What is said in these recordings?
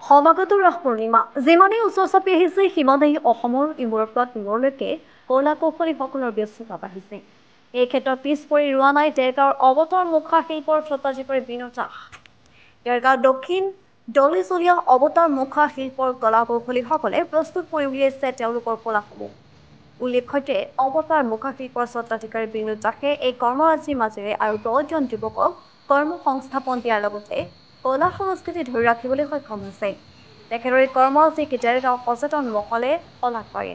সমাগত ৰাস পূৰ্ণিমা যিমানেই ওচৰ চাপি আহিছে সিমানেই অসমৰ ইমূৰৰ পৰা সিমূৰলৈকে কলা কৌশলীসকলৰ ব্যস্ততা বাঢ়িছে। এই ক্ষেত্ৰত পিছ পৰি ৰোৱা নাই ডেৰগাঁৱৰ অৱতাৰ মুখা শিল্পৰ স্বত্বাধিকাৰী বিনোদ। ডেৰগাঁও দক্ষিণ দলিচলীয়া অৱতাৰ মুখা শিল্পৰ কলা কৌশলীসকলে প্ৰস্তুত কৰি উলিয়াইছে তেওঁলোকৰ কলাসমূহ। উল্লেখ্য যে অৱতাৰ মুখা শিল্পৰ স্বত্বাধিকাৰী বিনোদ দাসে এই কৰ্মৰাজিৰ মাজেৰে আৰু 10জন যুৱকক কৰ্মসংস্থাপন দিয়াৰ লগতে কলা সংস্কৃতি ধৰি ৰাখিবলৈ সক্ষম হৈছে। তেখেতৰ এই কৰ্মৰাজিক ডেৰগাঁও সচেতন মহলে শলাগ কৰে।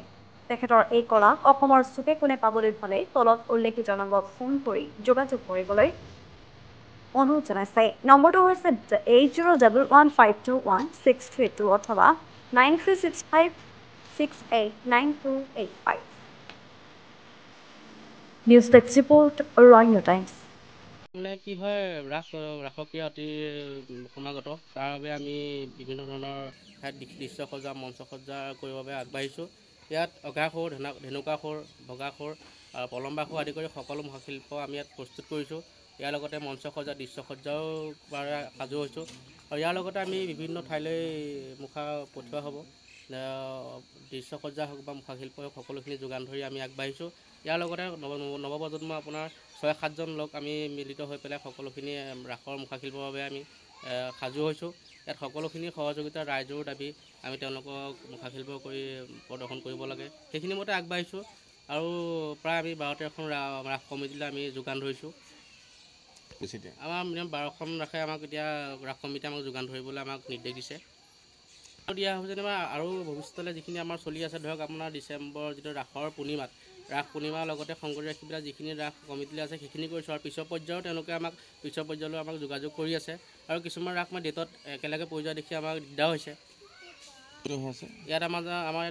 তেখেতৰ এই কলাক অসমৰ চুকে কোণে পাবলৈ হলে তলত উল্লেখিত নম্বৰত ফোন কৰি যোগাযোগ কৰিবলৈ অনুৰোধ জনাইছে। নম্বৰটো হৈছে 8011521632 অথবা 9365689285। নিউজ ডেস্ক ৰিপোৰ্ট, ৰয়্য টাইমছ। মানে কি হয়, ৰাসক্ৰিয়া অতি সমাগত, তাৰ বাবে আমি বিভিন্ন ধৰণৰ ঠাইত দৃশ্য সজ্জা মঞ্চ সজ্জা কৰিবৰ বাবে আগবাঢ়িছোঁ। ইয়াত অঘাসুৰ, ধেনুকাসুৰ, ভগাসুৰ, পলম্বাসুৰ আদি কৰি সকলো মুখাশিল্প আমি ইয়াত প্ৰস্তুত কৰিছোঁ। ইয়াৰ লগতে মঞ্চ সজ্জা দৃশ্য সজ্জাও বাবে সাজু হৈছোঁ। আৰু ইয়াৰ লগতে আমি বিভিন্ন ঠাইলৈ মুখা পঠিওৱা হ'ব। দৃশ্য সজ্জা হওক বা মুখাশিল্প হওক সকলোখিনি যোগান ধৰি আমি আগবাঢ়িছোঁ। ইয়াৰ লগতে নৱপ্ৰজন্ম আপোনাৰ 6-7জন লোক আমি মিলিত হৈ পেলাই সকলোখিনি ৰাসৰ মুখাশিল্পৰ বাবে আমি সাজু হৈছোঁ। ইয়াত সকলোখিনি সহযোগিতা ৰাইজৰ দাবী, আমি তেওঁলোকক মুখাশিল্প কৰি প্ৰদৰ্শন কৰিব লাগে, সেইখিনি মতে আগবাঢ়িছোঁ। আৰু প্ৰায় আমি 12-13খন ৰাস কমিটিলৈ আমি যোগান ধৰিছোঁ। আমাৰ মিনিমাম 12খন ৰাসে আমাক এতিয়া ৰাস কমিটিয়ে আমাক যোগান ধৰিবলৈ আমাক নিৰ্দেশ দিছে। দিয়া হৈছে যেনিবা আৰু ভৱিষ্যতলৈ যিখিনি আমাৰ চলি আছে, ধৰক আপোনাৰ ডিচেম্বৰ যিটো ৰাস পূৰ্ণিমাৰ লগতে সংগতি ৰাখি পেলাই যিখিনি ৰাস কমিটিলৈ আছে সেইখিনি কৰিছোঁ। আৰু পিছৰ পৰ্যায়ৰ তেওঁলোকে পিছৰ পৰ্যায়লৈ আমাক যোগাযোগ কৰি আছে। আৰু কিছুমান ৰাস ডেটত একেলগে পৰি যোৱা দেখি আমাক দিগদাৰ হৈছে। ইয়াত আমাৰ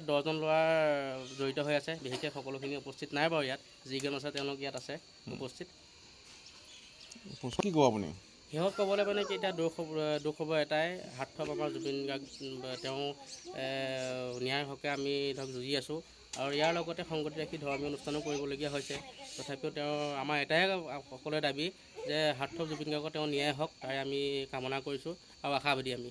10জন ল'ৰা জড়িত হৈ আছে। বিশেষকৈ সকলোখিনি উপস্থিত নাই বাৰু, ইয়াত যিজন আছে তেওঁলোক ইয়াত আছে উপস্থিত। কি ক'ব আপুনি? সিহঁত ক'বলৈ মানে কি, এতিয়া দুখ হ'ব এটাই, হাৰ্থব আমাৰ জুবিন গাৰ্গ তেওঁ ন্যায়ৰ হকে আমি ধৰক যুঁজি আছোঁ। আৰু ইয়াৰ লগতে সংগতি ৰাখি ধৰ্মীয় অনুষ্ঠানো কৰিবলগীয়া হৈছে। তথাপিও আমাৰ এটাই সকলোৰে দাবী যে হাৰ্থব জুবিন গাৰ্গৰ তেওঁ ন্যায় হওক, তাৰে আমি কামনা কৰিছোঁ আৰু আশাবাদী আমি।